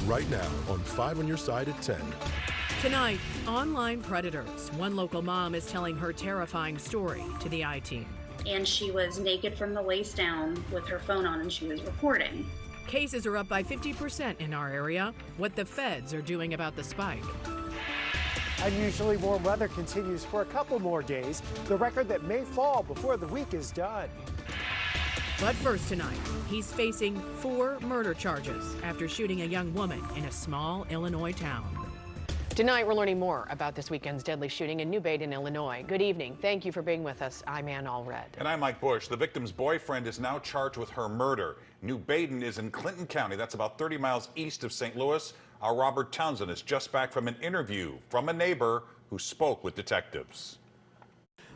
right now on 5 on your side at 10. Tonight, online predators. One local mom is telling her terrifying story to the I-Team. And she was naked from the waist down with her phone on, and she was recording. Cases are up by 50% in our area. What the feds are doing about the spike. Unusually warm weather continues for a couple more days, the record that may fall before the week is done. But first tonight, he's facing 4 murder charges after shooting a young woman in a small Illinois town. Tonight, we're learning more about this weekend's deadly shooting in New Baden, Illinois. Good evening. Thank you for being with us. I'm Ann Allred. And I'm Mike Bush. The victim's boyfriend is now charged with her murder. New Baden is in Clinton County. That's about 30 miles east of St. Louis. Our Robert Townsend is just back from an interview from a neighbor who spoke with detectives.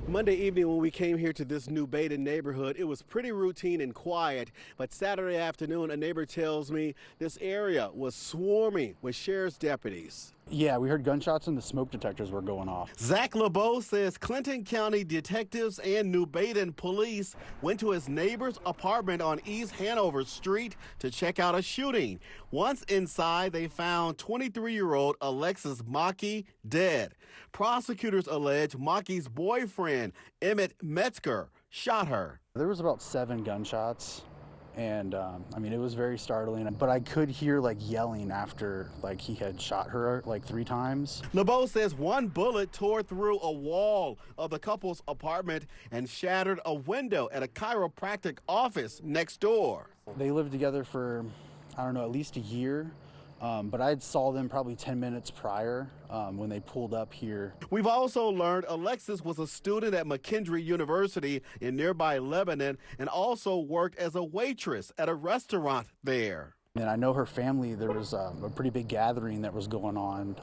Monday evening when we came here to this New Baden neighborhood, it was pretty routine and quiet. But Saturday afternoon, a neighbor tells me this area was swarming with sheriff's deputies. Yeah, we heard gunshots and the smoke detectors were going off. Zach LeBeau says Clinton County detectives and New Baden police went to his neighbor's apartment on East Hanover Street to check out a shooting. Once inside, they found 23-year-old Alexis Mackey dead. Prosecutors allege Mackey's boyfriend, Emmett Metzger, shot her. There was about 7 gunshots. And I mean, it was very startling, but I could hear like yelling after like he had shot her like 3 times. LeBeau says one bullet tore through a wall of the couple's apartment and shattered a window at a chiropractic office next door. They lived together for, I don't know, at least a year. But I saw them probably 10 minutes prior when they pulled up here. We've also learned Alexis was a student at McKendree University in nearby Lebanon and also worked as a waitress at a restaurant there. And I know her family, there was a pretty big gathering that was going on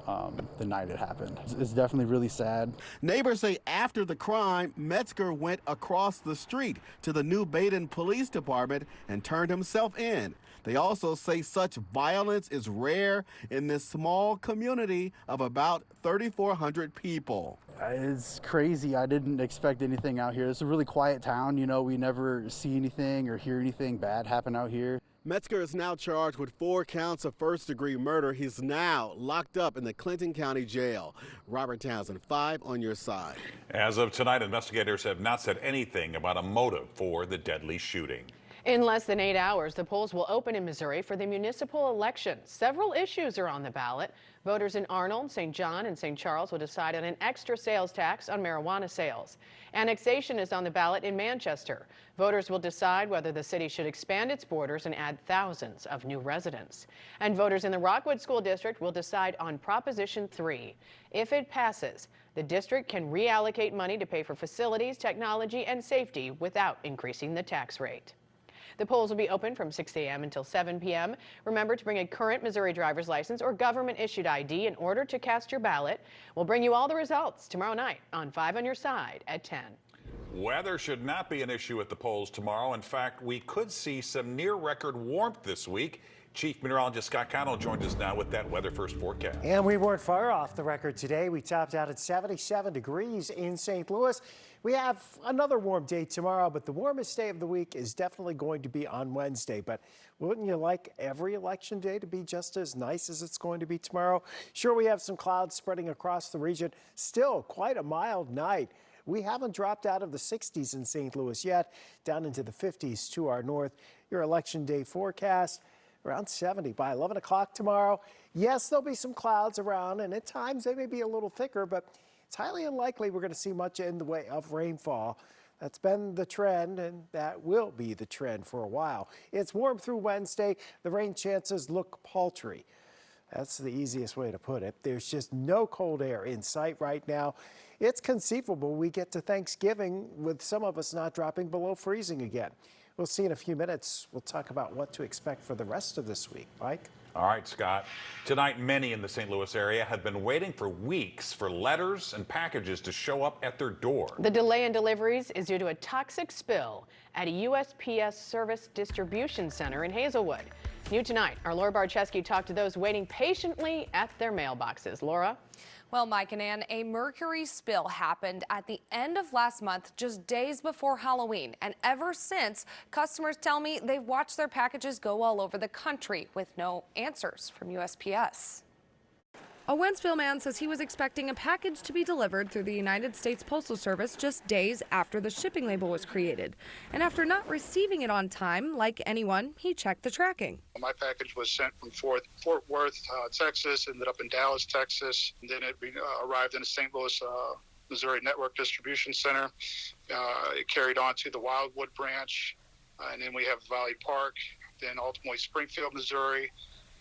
the night it happened. It's definitely really sad. Neighbors say after the crime, Metzger went across the street to the New Baden Police Department and turned himself in. They also say such violence is rare in this small community of about 3,400 people. It's crazy. I didn't expect anything out here. It's a really quiet town. You know, we never see anything or hear anything bad happen out here. Metzger is now charged with 4 counts of first-degree murder. He's now locked up in the Clinton County Jail. Robert Townsend, 5 on your side. As of tonight, investigators have not said anything about a motive for the deadly shooting. In less than 8 hours, the polls will open in Missouri for the municipal election. Several issues are on the ballot. Voters in Arnold, St. John, and St. Charles will decide on an extra sales tax on marijuana sales. Annexation is on the ballot in Manchester. Voters will decide whether the city should expand its borders and add thousands of new residents. And voters in the Rockwood School District will decide on Proposition 3. If it passes, the district can reallocate money to pay for facilities, technology, and safety without increasing the tax rate. The polls will be open from 6 a.m. until 7 p.m. Remember to bring a current Missouri driver's license or government-issued ID in order to cast your ballot. We'll bring you all the results tomorrow night on 5 on your side at 10. Weather should not be an issue at the polls tomorrow. In fact, we could see some near-record warmth this week. Chief Meteorologist Scott Connell joins us now with that Weather First forecast. And we weren't far off the record today. We topped out at 77 degrees in St. Louis. We have another warm day tomorrow, but the warmest day of the week is definitely going to be on Wednesday. But wouldn't you like every election day to be just as nice as it's going to be tomorrow? Sure, we have some clouds spreading across the region. Still quite a mild night. We haven't dropped out of the 60s in St. Louis yet, down into the 50s to our north. Your election day forecast, around 70 by 11 o'clock tomorrow. Yes, there'll be some clouds around, and at times they may be a little thicker, but it's highly unlikely we're going to see much in the way of rainfall. That's been the trend, and that will be the trend for a while. It's warm through Wednesday. The rain chances look paltry. That's the easiest way to put it. There's just no cold air in sight right now. It's conceivable we get to Thanksgiving with some of us not dropping below freezing again. We'll see in a few minutes. We'll talk about what to expect for the rest of this week. Mike? All right, Scott. Tonight, many in the St. Louis area have been waiting for weeks for letters and packages to show up at their door. The delay in deliveries is due to a toxic spill at a USPS service distribution center in Hazelwood. New tonight, our Laura Barczewski talked to those waiting patiently at their mailboxes. Laura? Well, Mike and Ann, a mercury spill happened at the end of last month, just days before Halloween. And ever since, customers tell me they've watched their packages go all over the country with no answers from USPS. A Wentzville man says he was expecting a package to be delivered through the United States Postal Service just days after the shipping label was created. And after not receiving it on time, like anyone, he checked the tracking. My package was sent from Fort Worth, Texas, ended up in Dallas, Texas, and then it arrived in the St. Louis, Missouri Network Distribution Center. It carried on to the Wildwood branch, and then we have Valley Park, then ultimately Springfield, Missouri,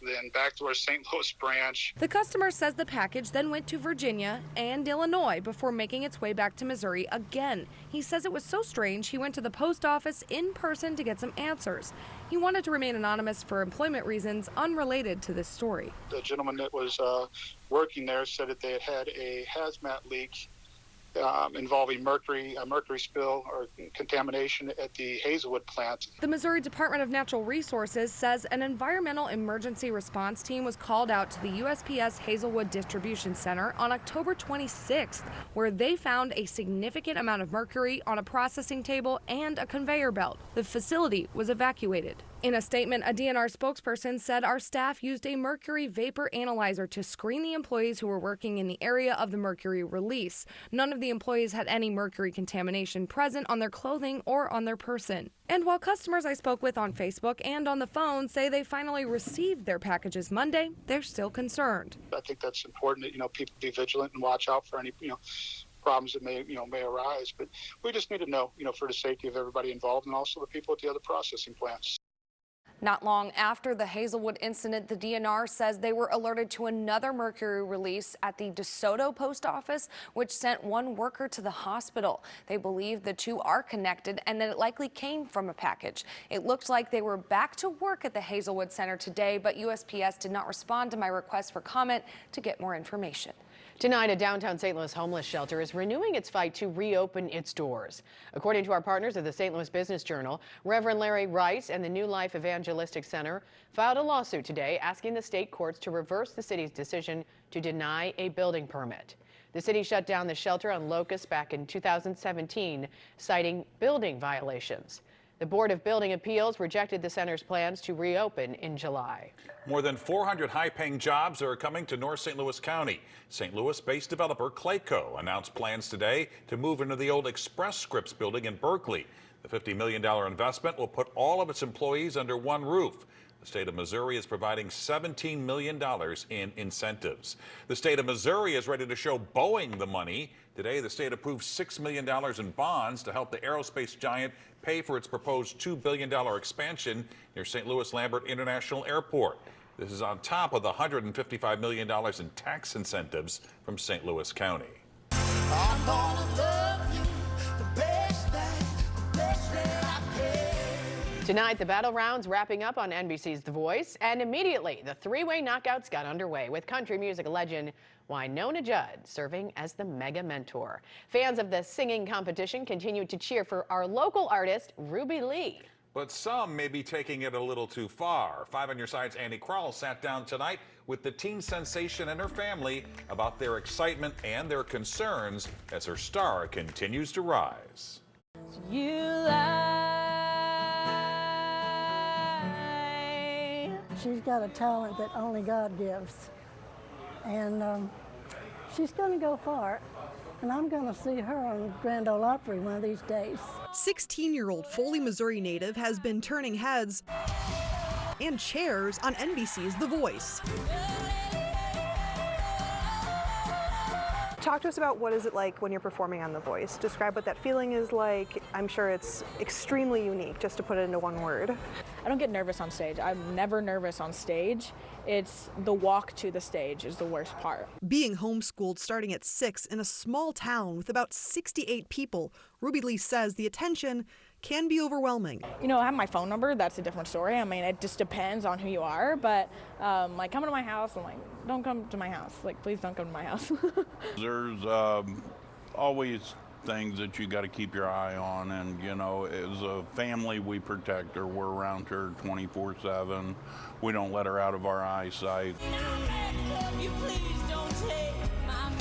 then back to our St. Louis branch. The customer says the package then went to Virginia and Illinois before making its way back to Missouri again. He says it was so strange he went to the post office in person to get some answers. He wanted to remain anonymous for employment reasons unrelated to this story. The gentleman that was working there said that they had had a hazmat leak involving a mercury spill or contamination at the Hazelwood plant. The Missouri Department of Natural Resources says an environmental emergency response team was called out to the USPS Hazelwood Distribution Center on October 26th, where they found a significant amount of mercury on a processing table and a conveyor belt. The facility was evacuated. In a statement, a DNR spokesperson said our staff used a mercury vapor analyzer to screen the employees who were working in the area of the mercury release. None of the employees had any mercury contamination present on their clothing or on their person. And while customers I spoke with on Facebook and on the phone say they finally received their packages Monday, they're still concerned. I think that's important that, people be vigilant and watch out for any, problems that may arise. But we just need to know, for the safety of everybody involved and also the people at the other processing plants. Not long after the Hazelwood incident, the DNR says they were alerted to another mercury release at the DeSoto post office, which sent one worker to the hospital. They believe the two are connected and that it likely came from a package. It looked like they were back to work at the Hazelwood Center today, but USPS did not respond to my request for comment to get more information. Tonight, a downtown St. Louis homeless shelter is renewing its fight to reopen its doors. According to our partners at the St. Louis Business Journal, Reverend Larry Rice and the New Life Evangelistic Center filed a lawsuit today asking the state courts to reverse the city's decision to deny a building permit. The city shut down the shelter on Locust back in 2017, citing building violations. The Board of Building Appeals rejected the center's plans to reopen in July. More than 400 high-paying jobs are coming to North St. Louis County. St. Louis-based developer Clayco announced plans today to move into the old Express Scripts building in Berkeley. The $50 million investment will put all of its employees under one roof. The state of Missouri is providing $17 million in incentives. The state of Missouri is ready to show Boeing the money. Today, the state approved $6 million in bonds to help the aerospace giant pay for its proposed $2 billion expansion near St. Louis Lambert International Airport. This is on top of the $155 million in tax incentives from St. Louis County. Tonight, the battle rounds wrapping up on NBC's The Voice, and immediately the three-way knockouts got underway with country music legend Wynonna Judd serving as the mega mentor. Fans of the singing competition continued to cheer for our local artist, Ruby Lee. But some may be taking it a little too far. 5 on Your Side's Andy Crowell sat down tonight with the teen sensation and her family about their excitement and their concerns as her star continues to rise. She's got a talent that only God gives, and she's going to go far, and I'm going to see her on Grand Ole Opry one of these days. 16-year-old Foley, Missouri native has been turning heads and chairs on NBC's The Voice. Talk to us about what is it like when you're performing on The Voice. Describe what that feeling is like. I'm sure it's extremely unique, just to put it into one word. I don't get nervous on stage. I'm never nervous on stage. It's the walk to the stage is the worst part. Being homeschooled starting at 6 in a small town with about 68 people, Ruby Lee says the attention can be overwhelming. You know, I have my phone number. That's a different story. I mean, it just depends on who you are. But like, come to my house. I'm like, don't come to my house. Like, please don't come to my house. There's always things that you got to keep your eye on, and you know, as a family, we protect her. We're around her 24/7. We don't let her out of our eyesight. You please don't take my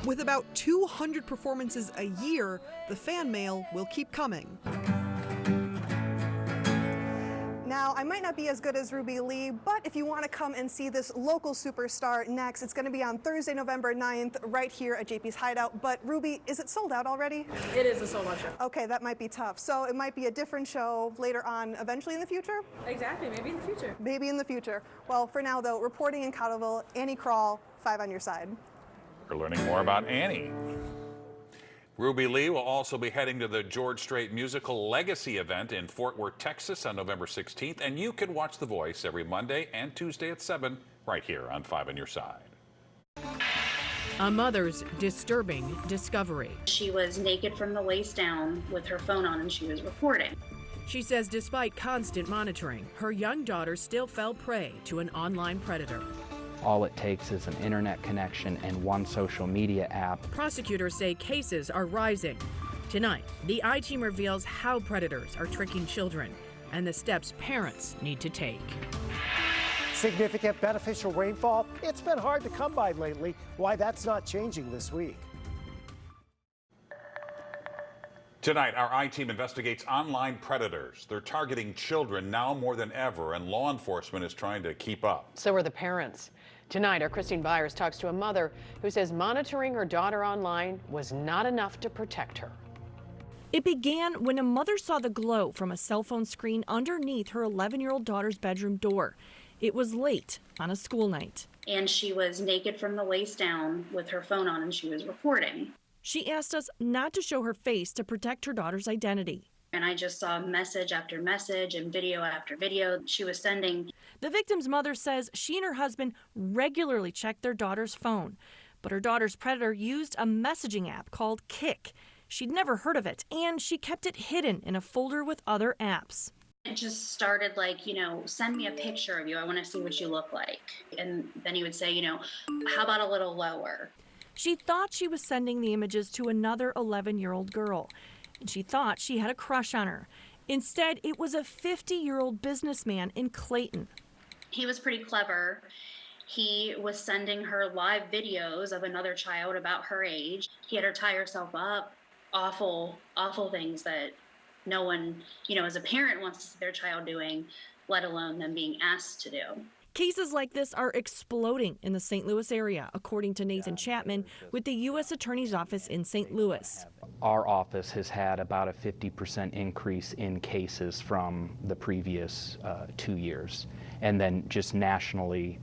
With about 200 performances a year, the fan mail will keep coming. Now, I might not be as good as Ruby Lee, but if you want to come and see this local superstar next, it's going to be on Thursday, November 9th, right here at JP's Hideout. But Ruby, is it sold out already? It is a sold-out show. Okay, that might be tough. So it might be a different show later on, eventually in the future? Exactly, maybe in the future. Maybe in the future. Well, for now, though, reporting in Cottleville, Annie Crawl, 5 on your side. We're learning more about Annie. Ruby Lee will also be heading to the George Strait Musical Legacy event in Fort Worth, Texas on November 16th. And you can watch The Voice every Monday and Tuesday at 7 right here on 5 on your side. A mother's disturbing discovery. She was naked from the waist down with her phone on and she was recording. She says despite constant monitoring, her young daughter still fell prey to an online predator. All it takes is an internet connection and one social media app. Prosecutors say cases are rising. Tonight, the I-Team reveals how predators are tricking children and the steps parents need to take. Significant beneficial rainfall. It's been hard to come by lately. Why that's not changing this week. Tonight, our I-Team investigates online predators. They're targeting children now more than ever, and law enforcement is trying to keep up. So are the parents. Tonight, our Christine Byers talks to a mother who says monitoring her daughter online was not enough to protect her. It began when a mother saw the glow from a cell phone screen underneath her 11-year-old daughter's bedroom door. It was late on a school night. And she was naked from the waist down with her phone on and she was recording. She asked us not to show her face to protect her daughter's identity. And I just saw message after message and video after video she was sending. The victim's mother says she and her husband regularly checked their daughter's phone, but her daughter's predator used a messaging app called Kik. She'd never heard of it, and she kept it hidden in a folder with other apps. It just started like, send me a picture of you. I want to see what you look like. And then he would say, how about a little lower? She thought she was sending the images to another 11-year-old girl, and she thought she had a crush on her. Instead, it was a 50-year-old businessman in Clayton. He was pretty clever. He was sending her live videos of another child about her age. He had her tie herself up. Awful, awful things that no one, as a parent wants to see their child doing, let alone them being asked to do. Cases like this are exploding in the St. Louis area, according to Nathan Chapman with the U.S. Attorney's Office in St. Louis. Our office has had about a 50% increase in cases from the previous 2 years. And then just nationally,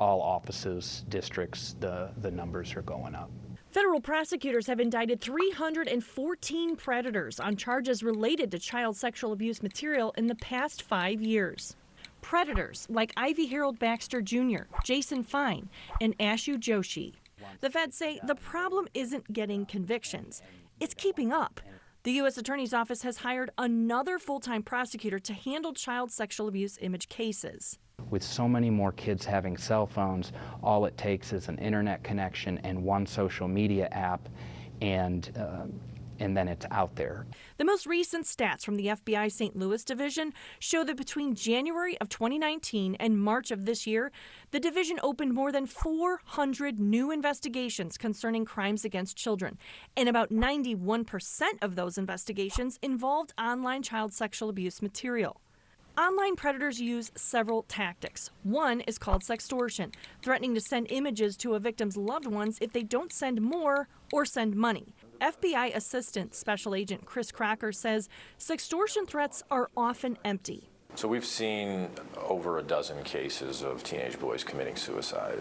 all offices, districts, the numbers are going up. Federal prosecutors have indicted 314 predators on charges related to child sexual abuse material in the past 5 years. Predators like Ivy Harold Baxter Jr., Jason Fine, and Ashu Joshi. The feds say the problem isn't getting convictions, it's keeping up. The U.S. Attorney's Office has hired another full-time prosecutor to handle child sexual abuse image cases. With so many more kids having cell phones, all it takes is an internet connection and one social media app, and then it's out there. The most recent stats from the FBI St. Louis division show that between January of 2019 and March of this year, the division opened more than 400 new investigations concerning crimes against children, and about 91% of those investigations involved online child sexual abuse material. Online predators use several tactics. One is called sextortion, threatening to send images to a victim's loved ones if they don't send more or send money. FBI Assistant Special Agent Chris Crocker says sextortion threats are often empty. So we've seen over a dozen cases of teenage boys committing suicide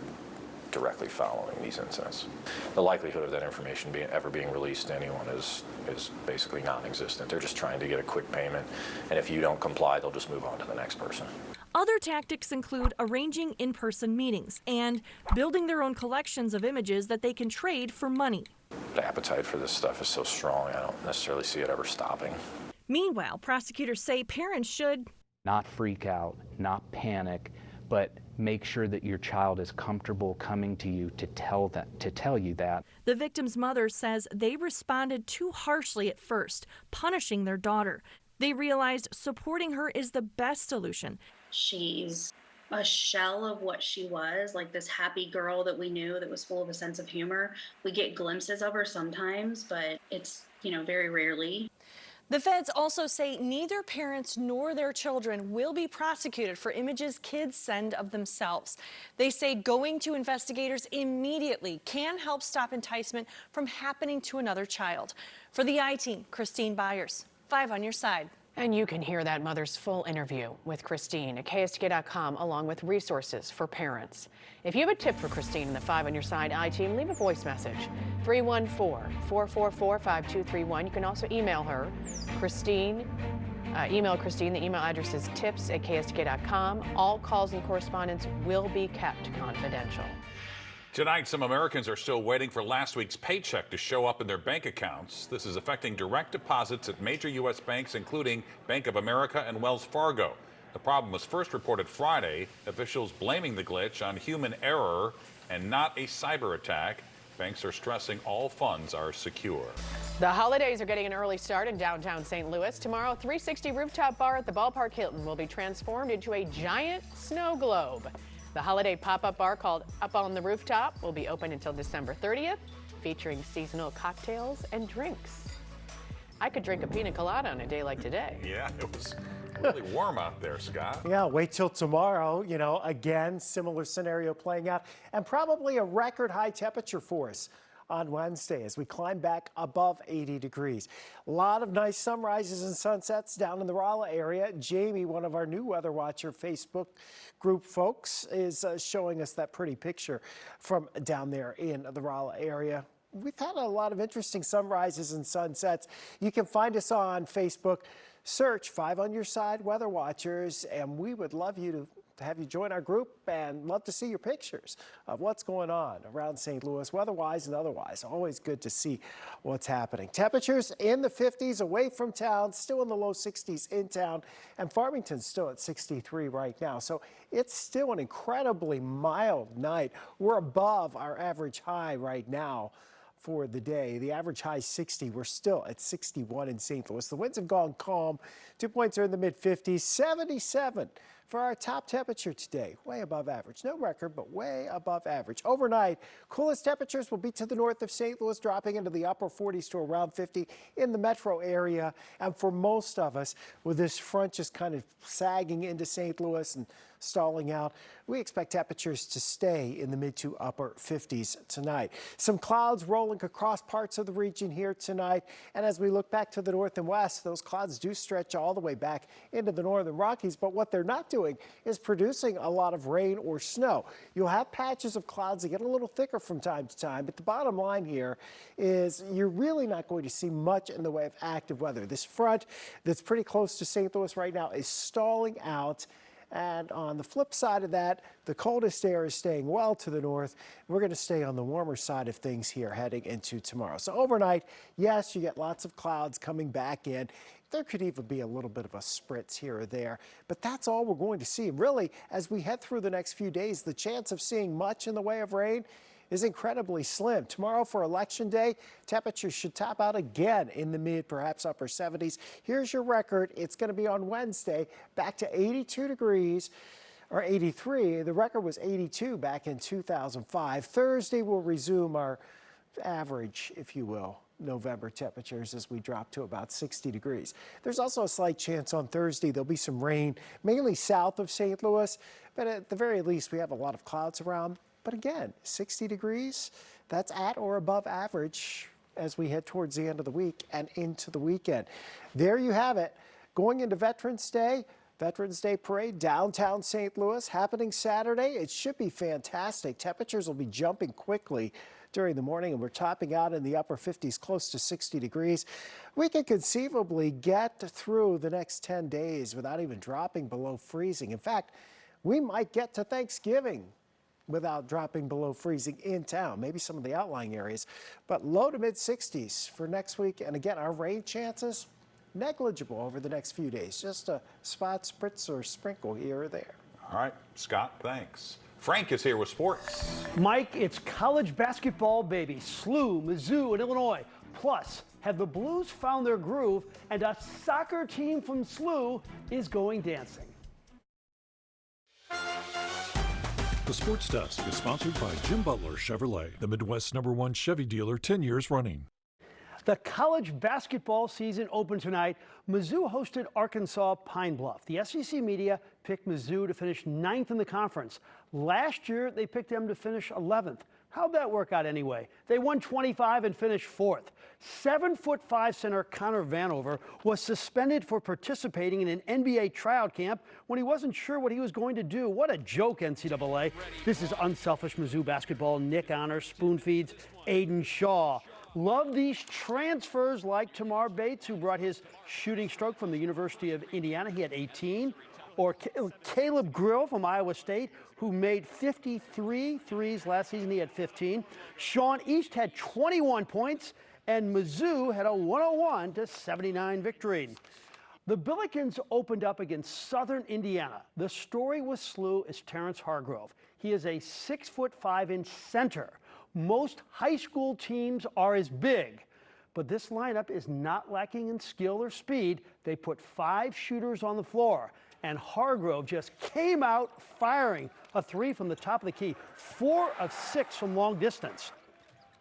directly following these incidents. The likelihood of that information ever being released to anyone is basically non-existent. They're just trying to get a quick payment, and if you don't comply, they'll just move on to the next person. Other tactics include arranging in-person meetings and building their own collections of images that they can trade for money. The appetite for this stuff is so strong, I don't necessarily see it ever stopping. Meanwhile, prosecutors say parents should not freak out, not panic, but make sure that your child is comfortable coming to you to tell you that. The victim's mother says they responded too harshly at first, punishing their daughter. They realized supporting her is the best solution. She's a shell of what she was, like this happy girl that we knew that was full of a sense of humor. We get glimpses of her sometimes, but it's, very rarely. The feds also say neither parents nor their children will be prosecuted for images kids send of themselves. They say going to investigators immediately can help stop enticement from happening to another child. For the I-Team, Christine Byers, 5 on your side. And you can hear that mother's full interview with Christine at KSDK.com, along with resources for parents. If you have a tip for Christine and the 5 on your side I-Team, leave a voice message, 314-444-5231. You can also email her, Christine. Email Christine. The email address is tips@ksdk.com. All calls and correspondence will be kept confidential. Tonight, some Americans are still waiting for last week's paycheck to show up in their bank accounts. This is affecting direct deposits at major U.S. banks, including Bank of America and Wells Fargo. The problem was first reported Friday, officials blaming the glitch on human error and not a cyber attack. Banks are stressing all funds are secure. The holidays are getting an early start in downtown St. Louis. Tomorrow, 360 rooftop bar at the Ballpark Hilton will be transformed into a giant snow globe. The holiday pop-up bar called Up on the Rooftop will be open until December 30th, featuring seasonal cocktails and drinks. I could drink a pina colada on a day like today. Yeah, it was really warm out there, Scott. Yeah, wait till tomorrow. Again, similar scenario playing out, and probably a record high temperature for us on Wednesday as we climb back above 80 degrees. A lot of nice sunrises and sunsets down in the Rolla area. Jamie, one of our new Weather Watcher Facebook group folks, is showing us that pretty picture from down there in the Rolla area. We've had a lot of interesting sunrises and sunsets. You can find us on Facebook. Search 5 on your side Weather Watchers, and we would love you to have you join our group and love to see your pictures of what's going on around St. Louis, weather-wise and otherwise. Always good to see what's happening. Temperatures in the 50s away from town, still in the low 60s in town, and Farmington's still at 63 right now. So it's still an incredibly mild night. We're above our average high right now for the day. The average high 60. We're still at 61 in St. Louis. The winds have gone calm. Dew points are in the mid-50s. 77 for our top temperature today. Way above average. No record, but way above average. Overnight, coolest temperatures will be to the north of St. Louis, dropping into the upper 40s to around 50 in the metro area. And for most of us, with this front just kind of sagging into St. Louis and stalling out, we expect temperatures to stay in the mid to upper 50s tonight. Some clouds rolling across parts of the region here tonight. And as we look back to the north and west, those clouds do stretch all the way back into the northern Rockies. But what they're not doing is producing a lot of rain or snow. You'll have patches of clouds that get a little thicker from time to time. But the bottom line here is you're really not going to see much in the way of active weather. This front that's pretty close to St. Louis right now is stalling out. And on the flip side of that, the coldest air is staying well to the north. We're going to stay on the warmer side of things here heading into tomorrow. So overnight, yes, you get lots of clouds coming back in. There could even be a little bit of a spritz here or there, but that's all we're going to see. Really, as we head through the next few days, the chance of seeing much in the way of rain is incredibly slim. Tomorrow for Election Day, temperatures should top out again in the mid, perhaps upper 70s. Here's your record. It's going to be on Wednesday, back to 82 degrees, or 83. The record was 82 back in 2005. Thursday will resume our average, if you will, November temperatures as we drop to about 60 degrees. There's also a slight chance on Thursday there'll be some rain, mainly south of St. Louis, but at the very least we have a lot of clouds around. But again, 60 degrees, that's at or above average as we head towards the end of the week and into the weekend. There you have it. Going into Veterans Day Parade, downtown St. Louis, happening Saturday. It should be fantastic. Temperatures will be jumping quickly during the morning, and we're topping out in the upper 50s, close to 60 degrees. We could conceivably get through the next 10 days without even dropping below freezing. In fact, we might get to Thanksgiving without dropping below freezing in town, maybe some of the outlying areas, but low to mid 60s for next week. And again, our rain chances negligible over the next few days, just a spot, spritz, or sprinkle here or there. All right, Scott, thanks. Frank is here with sports. Mike, it's college basketball, baby. SLU, Mizzou, and Illinois. Plus, have the Blues found their groove, and a soccer team from SLU is going dancing. The Sports Desk is sponsored by Jim Butler Chevrolet, the Midwest's #1 Chevy dealer 10 years running. The college basketball season opened tonight. Mizzou hosted Arkansas Pine Bluff. The SEC media picked Mizzou to finish 9th in the conference. Last year, they picked them to finish 11th. How'd that work out anyway? They won 25 and finished 4th. 7'5" center Connor Vanover was suspended for participating in an NBA tryout camp when he wasn't sure what he was going to do. What a joke, NCAA. This is unselfish Mizzou basketball. Nick Honor spoon feeds Aiden Shaw. Love these transfers like Tamar Bates, who brought his shooting stroke from the University of Indiana. He had 18. Or Caleb Grill from Iowa State, who made 53 threes last season. He had 15. Sean East had 21 points, and Mizzou had a 101-79 victory. The Billikens opened up against Southern Indiana. The story with SLU is Terrence Hargrove. He is a 6'5" center. Most high school teams are as big, but this lineup is not lacking in skill or speed. They put 5 shooters on the floor, and Hargrove just came out firing a 3 from the top of the key, 4 of 6 from long distance.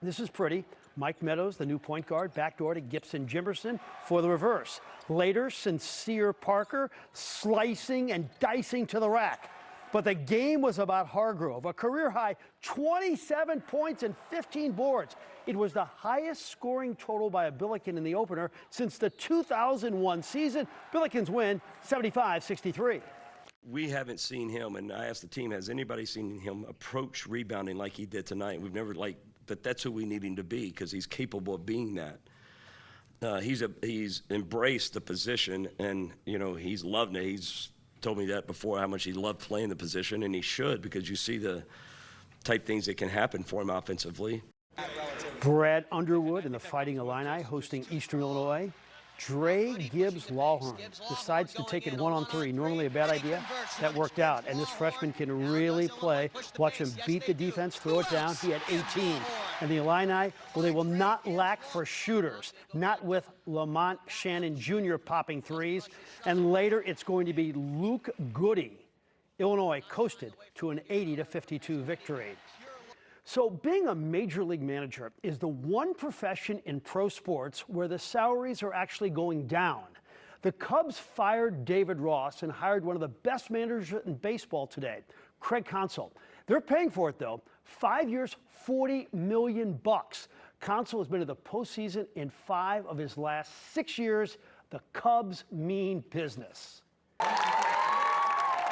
This is pretty. Mike Meadows, the new point guard, backdoor to Gibson Jimerson for the reverse. Later, Sincere Parker slicing and dicing to the rack. But the game was about Hargrove, a career-high 27 points and 15 boards. It was the highest scoring total by a Billiken in the opener since the 2001 season. Billikens win 75-63. We haven't seen him, and I asked the team, has anybody seen him approach rebounding like he did tonight? We've never, but that's who we need him to be because he's capable of being that. He's embraced the position, and, he's loved it. He's told me that before, how much he loved playing the position, and he should, because you see the type things that can happen for him offensively. Brad Underwood and the Fighting Illini hosting Eastern Illinois. Dre Gibbs Lawhorn decides to take it 1-on-3. Normally a bad idea. That worked out, and this freshman can really play. Watch him beat the defense, throw it down. He had 18. And the Illini, well, they will not lack for shooters. Not with Lamont Shannon Jr. popping threes. And later, it's going to be Luke Goody. Illinois coasted to an 80-52 victory. So being a major league manager is the one profession in pro sports where the salaries are actually going down. The Cubs fired David Ross and hired one of the best managers in baseball today, Craig Counsell. They're paying for it, though. 5 years, $40 million. Counsell has been to the postseason in 5 of his last 6 years. The Cubs mean business.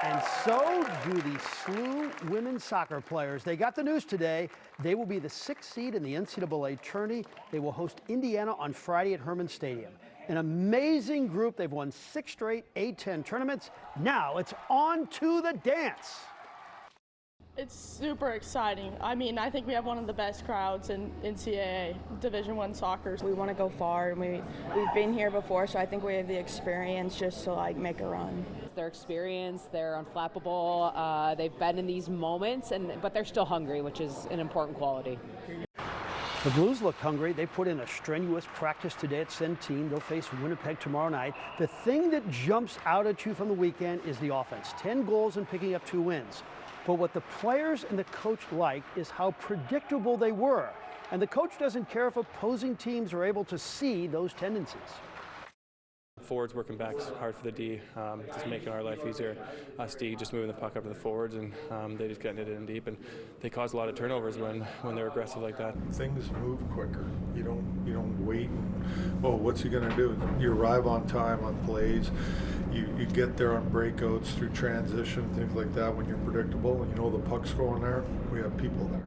And so do the SLU women's soccer players. They got the news today. They will be the 6th seed in the NCAA tourney. They will host Indiana on Friday at Hermann Stadium. An amazing group. They've won 6 straight A-10 tournaments. Now it's on to the dance. It's super exciting. I mean, I think we have one of the best crowds in NCAA Division I soccer. We want to go far, and we've been here before, so I think we have the experience just to make a run. Their experience, they're unflappable. They've been in these moments, but they're still hungry, which is an important quality. The Blues look hungry. They put in a strenuous practice today at Centene. They'll face Winnipeg tomorrow night. The thing that jumps out at you from the weekend is the offense. 10 goals and picking up 2 wins. But what the players and the coach liked is how predictable they were. And the coach doesn't care if opposing teams are able to see those tendencies. Forwards working back's hard for the D, just making our life easier. Us D just moving the puck up to the forwards, and they just getting it in deep, and they cause a lot of turnovers when they're aggressive like that. Things move quicker. You don't wait. Oh, what's he going to do? You arrive on time on plays. You get there on breakouts through transition, things like that. When you're predictable and you know the puck's going there, we have people there.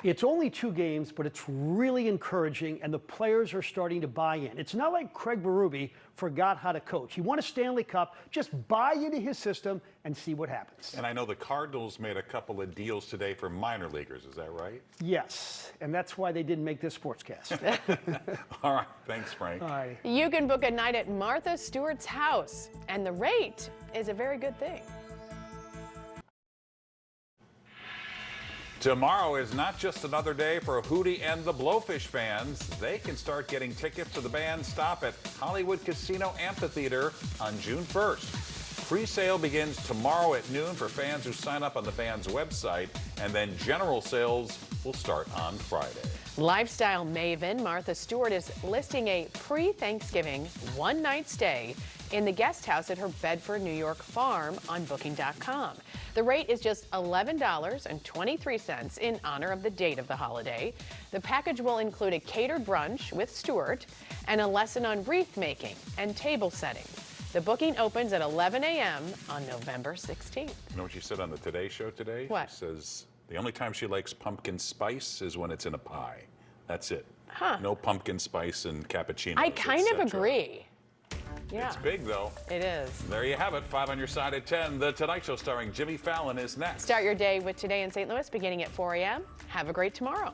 It's only 2 games, but it's really encouraging, and the players are starting to buy in. It's not like Craig Berube forgot how to coach. He won a Stanley Cup. Just buy into his system and see what happens. And I know the Cardinals made a couple of deals today for minor leaguers. Is that right? Yes, and that's why they didn't make this sportscast. All right. Thanks, Frank. All right. You can book a night at Martha Stewart's house, and the rate is a very good thing. Tomorrow is not just another day for Hootie and the Blowfish fans. They can start getting tickets to the band Stop at Hollywood Casino Amphitheater on June 1st. Pre-sale begins tomorrow at noon for fans who sign up on the band's website, and then general sales will start on Friday. Lifestyle maven Martha Stewart is listing a pre-Thanksgiving one-night stay in the guest house at her Bedford, New York farm on Booking.com. The rate is just $11.23 in honor of the date of the holiday. The package will include a catered brunch with Stewart and a lesson on wreath making and table setting. The booking opens at 11 a.m. on November 16th. You know what she said on the Today Show today? What? She says the only time she likes pumpkin spice is when it's in a pie. That's it. Huh. No pumpkin spice and cappuccinos. I kind of etc. agree. Yeah. It's big, though. It is. There you have it. 5 on your side at 10. The Tonight Show starring Jimmy Fallon is next. Start your day with Today in St. Louis beginning at 4 a.m. Have a great tomorrow.